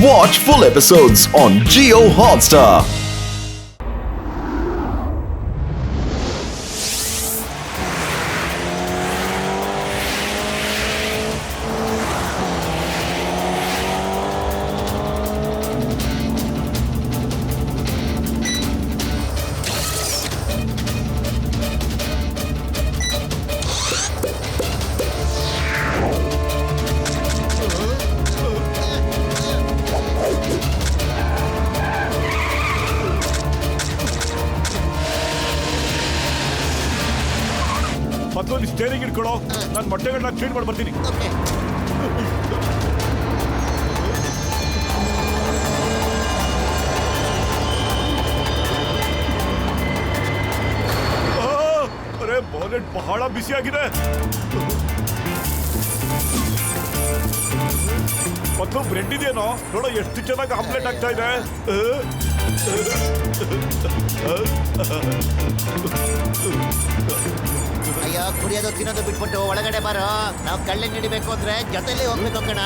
Watch full episodes on Jio Hotstar. ಮತ್ತೊಂದು steering ಇಟ್ಕೊಳ್ಳೋ, ನಾನು ಮೊಟ್ಟೆಗಳನ್ನ ಕ್ಲೀನ್ ಮಾಡಿ ಬರ್ತೀನಿ. ಅರೆ ಬಾನೆಟ್ ಬಹಳ ಬಿಸಿಯಾಗಿದೆ. ಮತ್ತು ಬ್ರೆಡ್ ಇದೆಯೇನೋ ನೋಡೋ, ಎಷ್ಟು ಚೆನ್ನಾಗಿ ಆಮ್ಲೆಟ್ ಆಗ್ತಾ ಇದೆ. ಅಯ್ಯೋ, ಕುಡಿಯೋದು ತಿನ್ನೋದು ಬಿಟ್ಬಿಟ್ಟು ಒಳಗಡೆ ಬಾರೋ. ನಾವು ಕಳ್ಳೆ ಹಿಡಿಬೇಕು ಅಂದ್ರೆ ಜೊತೆಲಿ ಹೋಗ್ಬೇಕು ಕಣ.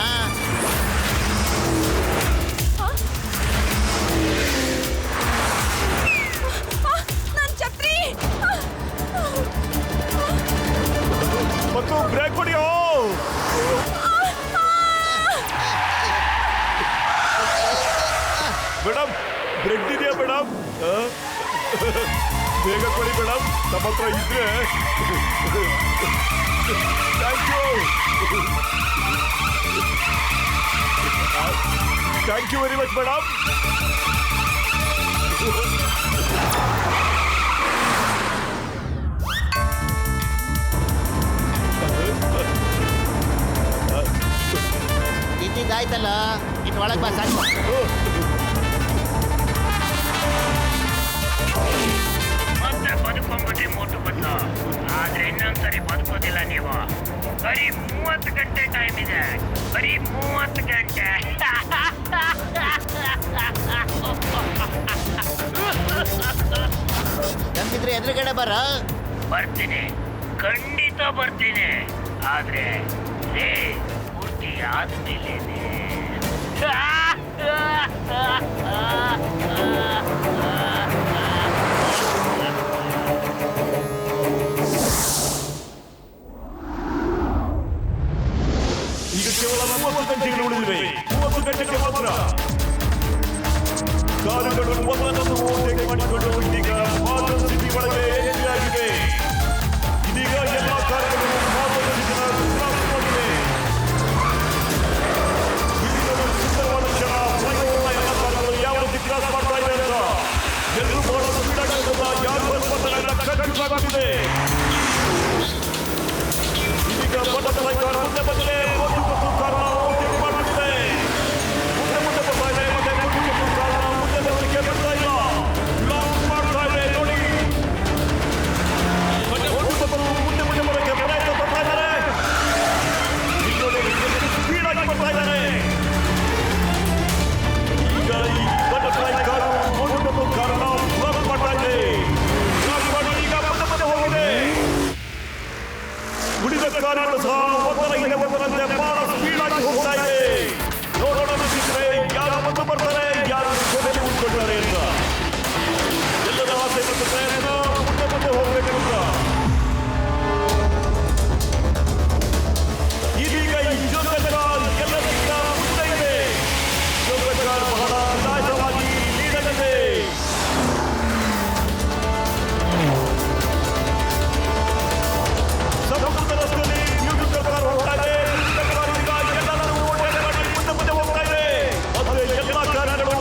ಮತ್ತು ಬ್ರೇಕ್ ಹೊಡಿಯೋ. ಮೇಡಮ್, ಬ್ರೆಡ್ ಇದೆಯಾ ಮೇಡಮ್? ಬೇಗ ಕೊಡಿ ಮೇಡಮ್, ನಮ್ಮ ಹತ್ರ ಇದ್ರೆ. Thank you very much madam. ತಿಂದಿದ್ದಾಯ್ತಲ್ಲ, ಇನ್ನು ಒಳಗೆ ಬಾ ಸಾಕು. ಮತ್ತೆ ಬದುಕೊಂಡ್ಬಿಟ್ರಿ ಮೂಟು ಬಂದು. ಆದ್ರೆ ಇನ್ನೊಂದ್ಸರಿ ಬದುಕೋದಿಲ್ಲ ನೀವು. ಬರೀ 30 ಗಂಟೆ ಟೈಮ್ ಇದೆ, ಬರೀ 30 ಗಂಟೆ. ನಮ್ಮಿದ್ರೆ ಎದುರುಗಡೆ ಬರ. ಬರ್ತೀನಿ, ಖಂಡಿತ ಬರ್ತೀನಿ. ಆದ್ರೆ ಪೂರ್ತಿ ಆದ್ಮೇಲೇನೆ. ಈಗ ಕೇವಲ 30 ಗಂಟೆಗಳು ಉಳಿದಿವೆ. 30 ಗಂಟೆಗೆ ಮಾತ್ರ ಕಾರುಗಳು ಒಂದೊಂದು ಓವರ್ಟೇಕ್ ಮಾಡಿಕೊಂಡು ಇದೀಗ ಮಾರ್ಗಲ್ ಸಿಟಿ ಒಳಗೆ ಎಂಟ್ರಿ ಆಗಿದೆ. ಇದೀಗ ಎಲ್ಲ ಕಾರುಗಳು ಮಾರ್ಗಲ್ ಸಿಟಿನ ಕ್ರಾಸ್ ಮಾಡಿವೆ. ಇದೀಗ ಸುಂದರವಾದ ಕ್ಷಣ. ಫ್ಲೈಓವರ್ನ ಎಲ್ಲ ಕಾರುಗಳು ಯಾವ ರೀತಿ ಕ್ರಾಸ್ ಮಾಡ್ತಾ ಇದೆ ಅಂತ ಎಲ್ಲರೂ ಬಹಳ ಸ್ಪೀಡ್ ಆಗಿರೋದ್ರಿಂದ ಯಾರು ಬರ್ತಾರೆ ಕನ್ಫ್ಯೂಸ್ ಆಗಿದೆ. ಇದೀಗ ಬಟನ್ ಕಾರ್ ಮುಂದೆ ಬಂದಿದೆ. ಕಾರಣ ಓವರ್ಟೇಕ್ ಮಾಡ್ತಿದೆ. ಮುಂದೆ ಬರ್ತಾ ಇದೆ. ಮತ್ತೆ ಕಾರಣ ಮುಂದೆ ಬರಲಿಕ್ಕೆ ಬರ್ತಾ ಇಲ್ಲ. ಲಾಕ್ ಮಾಡ್ತಾ ಇದೆ ನೋಡಿ. ಮತ್ತೆ ಮುಂದೆ ಬರೋಕ್ಕೆ ಪ್ರಯತ್ನ ಪಡ್ತಾ ಇದ್ದಾರೆ. ಸ್ಪೀಡ್ ಆಗಿ ಬರ್ತಾ ಇದ್ದಾರೆ. ಈಗ ಈ ಬಟರ್ಫ್ಲೈ ಕಾರು ಮುಂದೆ ಕಾರಣ ಲಾಕ್ ಮಾಡ್ತಾ ಇದೆ. ಲಾಕ್ ಮಾಡಿ ಈಗ ಮುಂದೆ ಹೋಗಿದೆ. ಉಳಿದ ಕಾರುಗಳು ಸಹ ಒಂದರ ಹಿಂದೆ ಒಂದರಂತೆ ಬಹಳ ಸ್ಪೀಡ್ ಆಗಿ ಹೋಗ್ತಾ ಇದೆ. ನೋಡೋಣ ಸಿಕ್ಕರೆ ಯಾರು ಮುಂದೆ ಬರ್ತಾರೆ, ಯಾರು ಕೊನೆಯಲ್ಲಿ ಉಳ್ಕೊಳ್ತಾರೆ ಅಂತ. ಎಲ್ಲರ ಆಸೆ ಮತ್ತು ಪ್ರಯತ್ನ ಮುಂದೆ ಹೋಗ್ಬೇಕು ಅಂತ. ಇದೀಗ ಈ ಜೊತೆ ಕಾರ್ ಎಲ್ಲರಿಗಿಂತ ಮುಂದೆ ಇದೆ. ಜೊತೆ ಕಾರ್ ಬಹಳ ಸಹಜವಾಗಿ ಲೀಡಲ್ಲಿದೆ. ಸಮುದ್ರದ ರಸ್ತೆಯಲ್ಲಿ ಬ್ಯೂಟಿಫುಲ್ ಕಾರ್ ಹೋಗ್ತಾ ಇದೆ. ಎಲ್ಲರೂ ಓಡಾಟ ಮಾಡಿ ಮುಂದೆ ಹೋಗ್ತಾ ಇದೆ. ಮತ್ತೆ ಎಲ್ಲ ಕಾರುಗಳು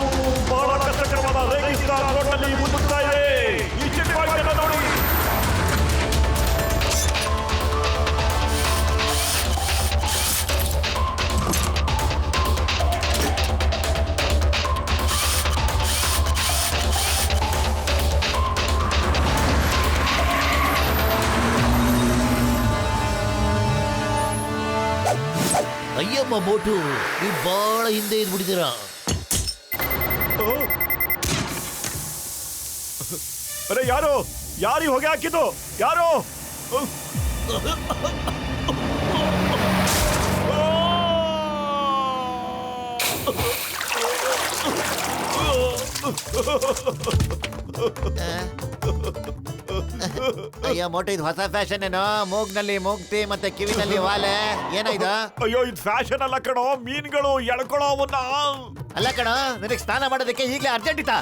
ಬಹಳ ಕಷ್ಟಕರವಾದ ರೇಗಿಸ್ತಾನ್ ರೋಡ್ನಲ್ಲಿ ಮುನ್ನುಗ್ತಾ ಇದೆ. ಈ ಚಿತ್ರವಾಕ್ಯನ ನೋಡಿ. ಅಯ್ಯಮ್ಮ ಮೋಟು, ನೀವು ಬಹಳ ಹಿಂದೆ ಇದ್ಬಿಟ್ಟಿದ್ದೀರಾ. ಅರೆ ಯಾರು ಹೊಗೆ ಹಾಕಿದ್ದು? ಯಾರು? ಅಯ್ಯೋ ಮೋಟು, ಇದು ಹೊಸ ಫ್ಯಾಷನ್ ಏನೋ? ಮೂಗ್ನಲ್ಲಿ ಮೂಗ್ತಿ ಮತ್ತೆ ಕಿವಿನಲ್ಲಿ ವಾಲೆ, ಏನಾಯ್ತು? ಅಯ್ಯೋ ಇದು ಫ್ಯಾಷನ್ ಅಲ್ಲ ಕಣೋ, ಮೀನುಗಳು ಎಳ್ಕೊಳ್ಳೋ ಅವನ್ನ. ಅಲ್ಲ ಕಣೋ, ನಿನಗೆ ಸ್ನಾನ ಮಾಡೋದಕ್ಕೆ ಈಗಲೇ ಅರ್ಜೆಂಟ್ ಇತ್ತಾ?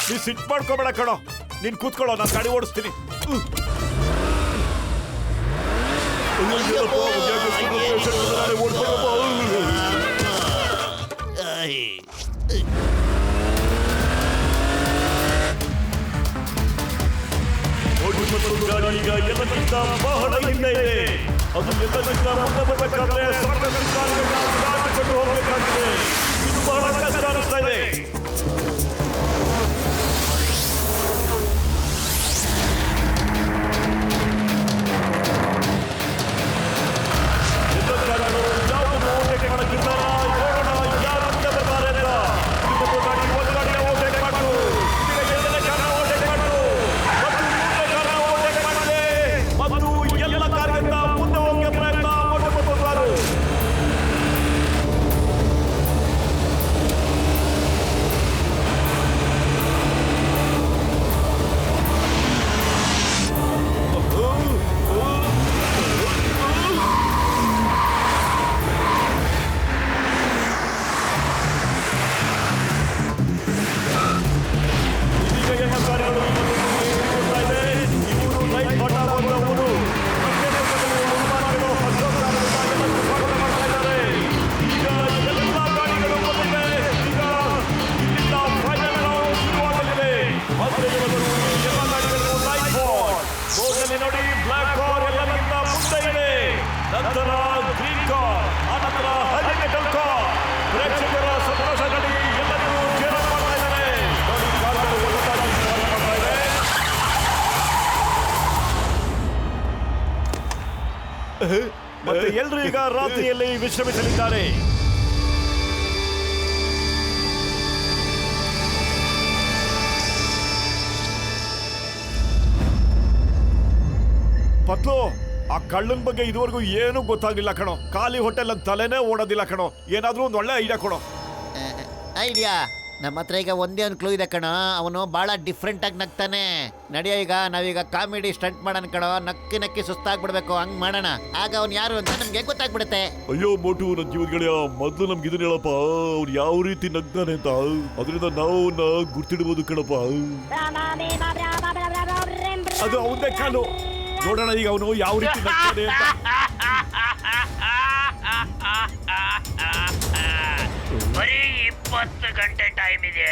ನೀ ಸಿಟ್ ಮಾಡ್ಕೋಬೇಡ ಕಣೋ, ನೀನ್ ಕೂತ್ಕೊಳ್ಳೋ, ನಾನು ಗಾಡಿ ಓಡಿಸ್ತೀನಿ. ಗಾಡಿ ಈಗ ಎಲ್ಲಕ್ಕಿಂತ ಬಹಳ ಹಿಂದೆ ಇದೆ. ಅದು ಎಲ್ಲಕ್ಕಿಂತ ಮುಂದೆ ಬರಬೇಕಾದ್ರೆ ಸಾಕಷ್ಟು ಕಾಲುಗಳನ್ನ ದಾಟಿಕೊಂಡು ಹೋಗಬೇಕಾಗಿದೆ. ಇದು ಬಹಳ ಕಷ್ಟ ಅನಿಸ್ತಾ ಇದೆ. ಯಾವುದು ಓಟಕ್ಕೆ ಮಾಡಕ್ಕಿದ್ದಾರ ನೋಡೋಣ, ಯಾರು ಮುಂದೆ ಬರ್ತಾರೆ ಅಂತ. ಇನ್ನೊಂದು ಗಾಡಿ ಒಂದು ಗಾಡಿಯ ಓಟಕ್ಕೆ ಮಾಡು, ಈಗ ಎರಡನೇ ಕಾರಣ ಓಟಕ್ಕೆ ಮಾಡು, ಮತ್ತು ಮೂರನೇ ಕಾರಣ ಓಟಕ್ಕೆ ಮಾಡಿದೆ, ಮತ್ತು ಎಲ್ಲ ಕಾರ್ಯದಿಂದ ಮುಂದೆ ಹೋಗಕ್ಕೆ ಪ್ರಯತ್ನ ಮಾಡಬಹುದು. ನೋಡಿ, ಬ್ಲಾಕ್ ಕಾರ್ ಎಲ್ಲರಿಗಿಂತ ಮುಂದೆ ಇದೆ, ನಂತರ ಗ್ರೀನ್ ಕಾರ್, ಆನಂತರ ಹೈಮೆಟಲ್ ಕಾರ್. ಪ್ರೇಕ್ಷಕರ ಸಂತೋಷದಲ್ಲಿ ಎಲ್ಲರಿಗೂ ಜೇರ ಮಾಡ್ತಾ ಇದ್ದಾರೆ. ನೋಡಿ, ಕಾರ್ಗಳು ಒಟ್ಟಾಗಿ ಮಾಡ್ತಾ ಇದೆ. ಮತ್ತೆ ಎಲ್ಲರೂ ಈಗ ರಾತ್ರಿಯಲ್ಲಿ ವಿಶ್ರಮಿಸಲಿದ್ದಾರೆ. ಪತ್ಲು, ಆ ಕಳ್ಳನ ಬಗ್ಗೆ ಇದುವರೆಗೂ ಏನೂ ಗೊತ್ತಾಗ್ಲಿಲ್ಲ ಕಣೋ. ಖಾಲಿ ಹೋಟೆಲ್ ಅಂತ ತಲೆನೇ ಓಡೋದಿಲ್ಲ ಕಣೋ. ಏನಾದ್ರೂ ಒಂದು ಒಳ್ಳೆ ಐಡಿಯಾ ಕೊಡೋ. ಐಡಿಯಾ? ನಮ್ಮ ಹತ್ರ ಈಗ ಒಂದೇ ಒಂದು ಕ್ಲೂ ಇದೆ ಕಣೋ. ಅವನು ಬಹಳ ಡಿಫ್ರೆಂಟ್ ಆಗಿ ನಗ್ತಾನೆ. ನಡೆಯೋ, ಈಗ ನಾವೀಗ ಕಾಮಿಡಿ ಸ್ಟಂಟ್ ಮಾಡೋಣ ಕಣೋ. ನಕ್ಕಿ ನಕ್ಕಿ ಸುಸ್ತಾಗ್ಬಿಡ್ಬೇಕು, ಹಂಗ್ ಮಾಡೋಣ. ಆಗ ಅವ್ನು ಯಾರು ಅಂತ ನಮ್ಗೆ ಗೊತ್ತಾಗ್ಬಿಡುತ್ತೆ. ಅಯ್ಯೋ ಮೋಟು, ನನ್ನ ಜೀವನಗಳಿಯ ಮೊದಲು ನಮ್ಗೆ ಇದನ್ನ ಹೇಳಪ್ಪ, ಅವ್ನು ಯಾವ ರೀತಿ ನಗ್ತಾನೆ ಅಂತ. ಅದರಿಂದ ನಾವು ಗುರ್ತಿಡ್ಬೋದು ಕಣಪ್ಪ. ಅದು ಅವನೇ ಕಾಲು. ನೋಡೋಣ ಈಗ ಅವನು ಯಾವ ರೀತಿ ನಗ್ತಾನೆ ಅಂತ. ಬರೀ 20 ಗಂಟೆ ಟೈಮ್ ಇದೆ.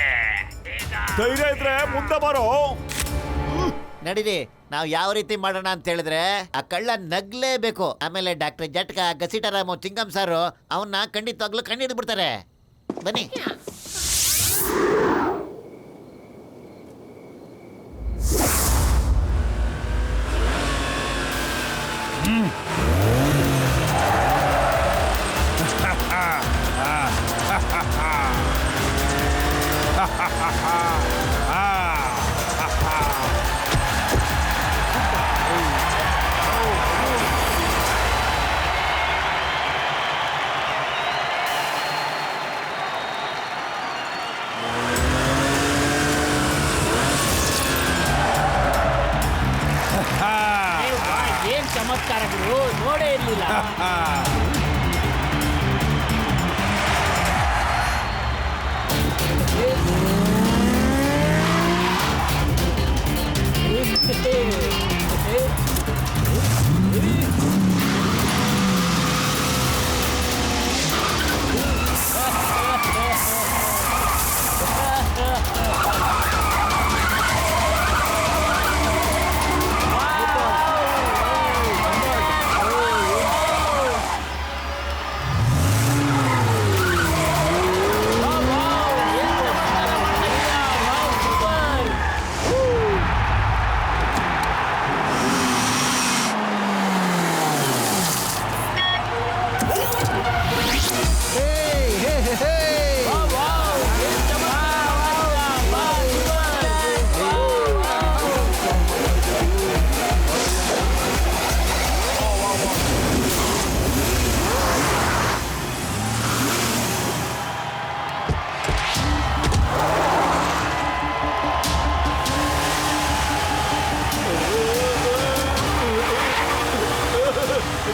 ಧೈರ್ಯ ಇದ್ರೆ ಮುಂದೆ ಬರೋ. ನಡೀರಿ, ನಾವು ಯಾವ ರೀತಿ ಮಾಡೋಣ ಅಂತ ಹೇಳಿದ್ರೆ, ಆ ಕಳ್ಳ ನಗ್ಲೇಬೇಕು. ಆಮೇಲೆ ಡಾಕ್ಟರ್ ಜಟ್ಕ, ಗಸಿಟರಾಮು, ಚಿಂಗಂ ಸಾರು ಅವನ್ನ ಖಂಡಿತವಾಗ್ಲೂ ಕಣ್ಣಿಡ್ದು ಬಿಡ್ತಾರೆ. ಬನ್ನಿ. ಏನ್ ಚಮತ್ಕಾರಗಳು, ನೋಡೇ ಇರ್ಲಿಲ್ಲ.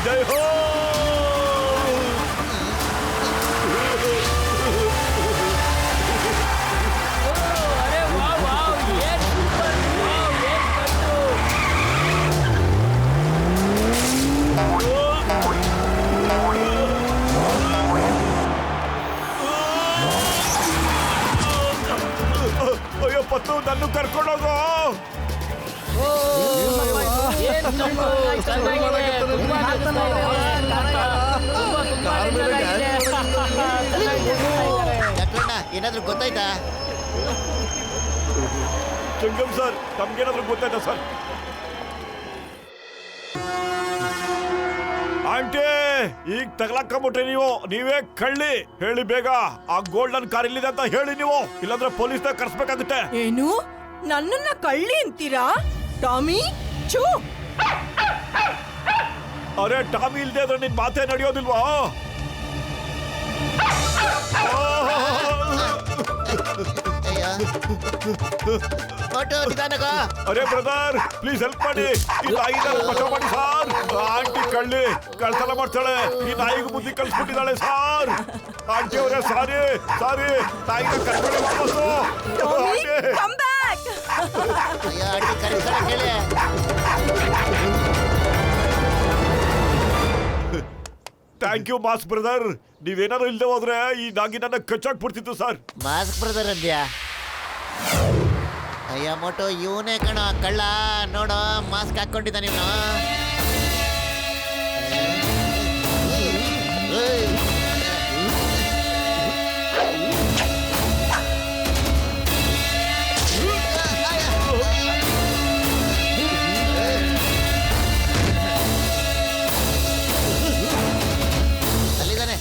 ಜೈ ಹೋ. ಅರೆ ವಾವ್ ವಾವ್ ಏನ್ ಸೂಪರ್ ವಾವ್ ಏನ್ ಕಟ್ಟು ಅಯ್ಯೋ ಪತ್ತು, ನನ್ನ ಕರ್ಕೊಂಡೋಗೋ. ಏನ್ ಕಟ್ಟು ಚೆನ್ನಾಗಿದೆ ತುಂಬಾ ನಗಿಸ್ತಾ ಇದ್ದಾರೆ. ತುಂಬಾ ಚೆನ್ನಾಗಿದೆ. ಲಕ್ಷ್ಮಣ ಏನಾದ್ರೂ ಗೊತ್ತಾಯ್ತಾ? ಜಂಗಮ್ ಸರ್, ತಮ್ಗೇನಾದ್ರೂ ಗೊತ್ತಾಯ್ತಾ ಸರ್? ಆಂಟಿ, ಈಗ ತಗಲಾಕೊಂಬಿಟ್ರಿ ನೀವು. ನೀವೇ ಕಳ್ಳಿ. ಹೇಳಿ ಬೇಗ, ಆ ಗೋಲ್ಡನ್ ಕಾರ್ ಇಲ್ಲಿದೆ ಅಂತ ಹೇಳಿ ನೀವು, ಇಲ್ಲಾಂದ್ರೆ ಪೊಲೀಸ್ನ ಕರ್ಸ್ಬೇಕಾಗುತ್ತೆ. ಏನು ನನ್ನನ್ನ ಕಳ್ಳಿ ಅಂತೀರಾ? ಟಾಮಿ ಚೂ. ಅರೆ ಟಾಮಿ ಇಲ್ದೆ ಆದ್ರೆ ನಿನ್ ಮಾತೇ ನಡೆಯೋದಿಲ್ವಾ? ಅಯ್ಯೋ ಮೋಟು ನಿಧಾನಕ್ಕ. ಅರೆ ಬ್ರದರ್, ಪ್ಲೀಸ್ ಹೆಲ್ಪ್ ಮಾಡಿ. ಈ ನಾಯಿನ ಬಚಾವ್ ಮಾಡಿ ಸಾರ್. ಆಂಟಿ ಕಳ್ಳಿ ಕಳ್ತನ ಮಾಡ್ತಾಳೆ. ಈ ನಾಯಿಗೂ ಬುದ್ಧಿ ಕಲ್ಸ್ಬಿಟ್ಟಿದ್ದಾಳೆ ಸಾರ್. ಆಂಟಿ ಅವರೇ ಸಾರಿ ಸಾರಿ, ನಾಯಿನ ಕರ್ಕೊಂಡು ವಾಪಸ್ಸು. Tommy aunty. Come back. ಅಯ್ಯೋ ಅಡ್ಡಿ ಕರೀತಾಳೆ ಕೇಳಿ. Thank you mass brother. ನೀವೇನಾದ್ರು ಇಲ್ದೆ ಹೋದ್ರೆ ಈ ನಾಗಿ ನನ್ನ ಕಚ್ಚಾಕ್ಬಿಡ್ತಿತ್ತು ಸರ್. ಮಾಸ್ಕ್ ಬ್ರದರ್ ಅಂದ್ಯಾ? ಅಯ್ಯ ಮೋಟು ಇವನೇ ಕಣ ಕಳ್ಳ. ನೋಡು ಮಾಸ್ಕ್ ಹಾಕೊಂಡಿದ್ದಾನೆ ಇವನು. ಅಲ್ಲಿದ್ದಾನೆ.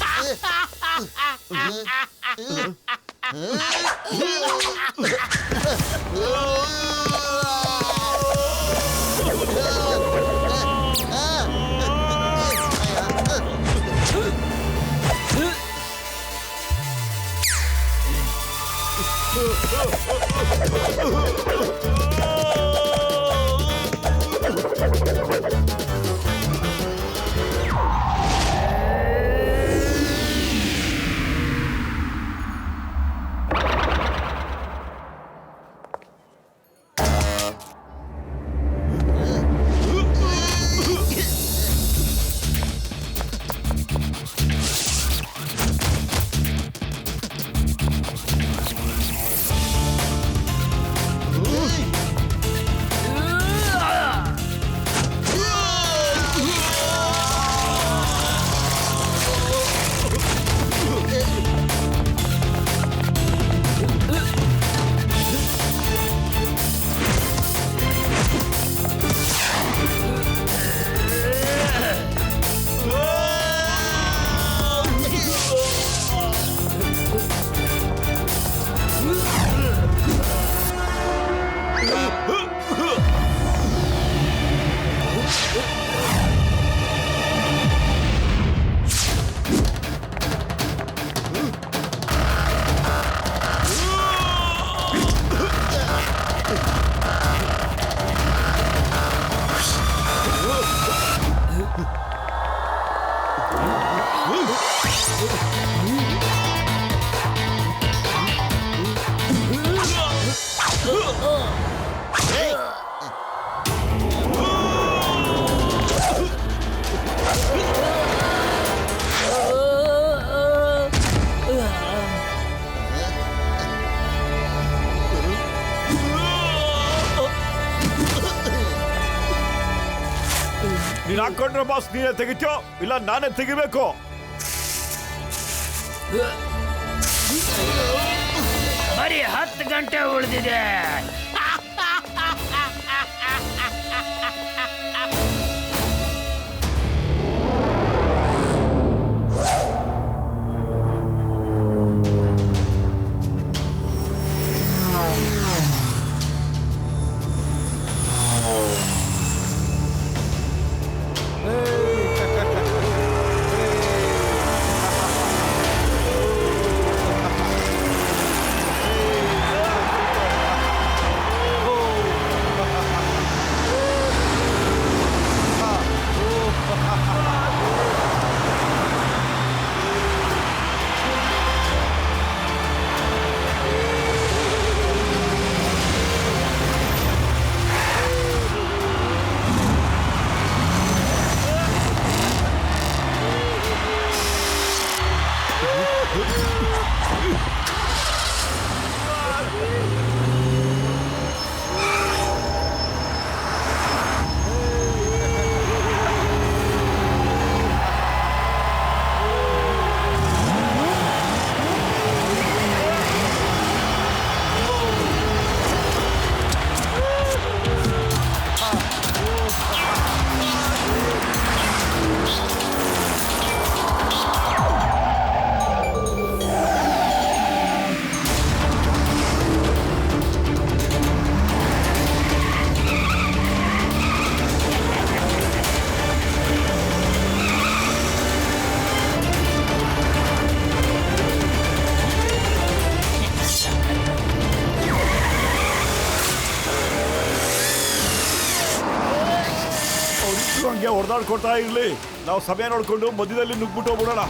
ನೀನ್ ಹಾಕೊಂಡ್ರೆ ಬಾಸ್ ನೀನೇ ತೆಗಿತ್ಯೋ ಇಲ್ಲ ನಾನೇ ತೆಗಿಬೇಕು? ಬರೀ 10 ಗಂಟೆ ಉಳಿದಿದೆ. ಓದಾಡ್ಕೊಳ್ತಾ ಇರ್ಲಿ. ನಾವು ಸಮಯ ನೋಡ್ಕೊಂಡು ಮಧ್ಯದಲ್ಲಿ ನುಗ್ಬಿಟ್ಟು ಹೋಗ್ಬಿಡೋಣ.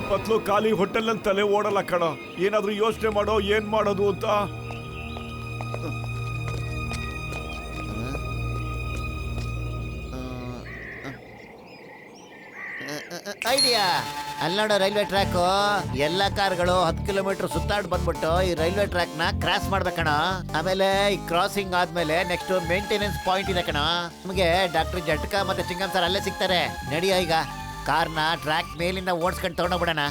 ಪತ್ಲು ಖಾಲಿ ಹೋಟೆಲ್ ತಲೆ ಓಡಲ್ಲ ಕಣ. ಏನಾದ್ರೂ ಯೋಚನೆ ಮಾಡೋ, ಏನ್ ಮಾಡೋದು ಅಂತ. ಐಡಿಯಾ. ಅಲ್ಲಿ ನೋಡೋ ರೈಲ್ವೆ ಟ್ರ್ಯಾಕ್, ಎಲ್ಲ ಕಾರ್ಗಳು 10 ಕಿಲೋಮೀಟರ್ ಸುತ್ತಾಡ್ ಬಂದ್ಬಿಟ್ಟು ಈ ರೈಲ್ವೆ ಟ್ರ್ಯಾಕ್ ನ ಕ್ರಾಸ್ ಮಾಡ್ಬೇಕಣ. ಆಮೇಲೆ ಈ ಕ್ರಾಸಿಂಗ್ ಆದ್ಮೇಲೆ ನೆಕ್ಸ್ಟ್ ಮೇಂಟೆನೆನ್ಸ್ ಪಾಯಿಂಟ್ ಇದೆ ಕಣ. ನಮಗೆ ಡಾಕ್ಟರ್ ಜಟ್ಕಾ ಮತ್ತೆ ಚಿಂಗಂ ಸರ್ ಅಲ್ಲೇ ಸಿಗ್ತಾರೆ. ನಡಿಯೋ ಈಗ ಕಾರ್ನ ಟ್ರ್ಯಾಕ್ ಮೇಲಿಂದ ಓಡಿಸ್ಕೊಂಡು ತಗೊಂಡೋಗ್ಬಿಡೋಣ.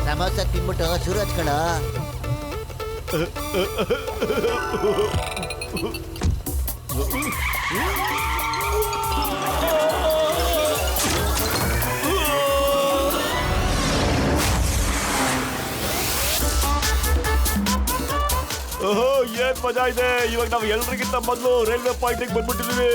ಸಮೋಸ ತಿನ್ಬಿಟ್ಟು ಶುರು ಹಚ್ಕೊಳ್ಳ. ಓಹೋ, ಏನ್ ಮಜಾ ಇದೆ. ಇವಾಗ ನಾವು ಎಲ್ರಿಗಿಂತ ಮೊದಲು ರೈಲ್ವೆ ಪಾಯಿಂಟ್ ಬಂದ್ಬಿಟ್ಟಿದೀವಿ.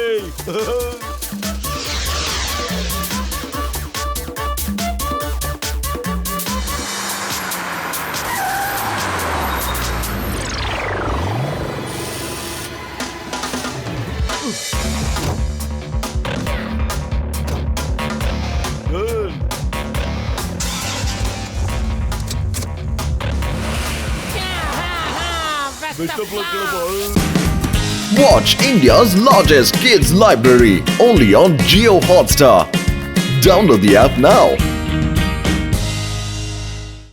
Watch India's largest kids library only on Jio Hotstar. Download the app now.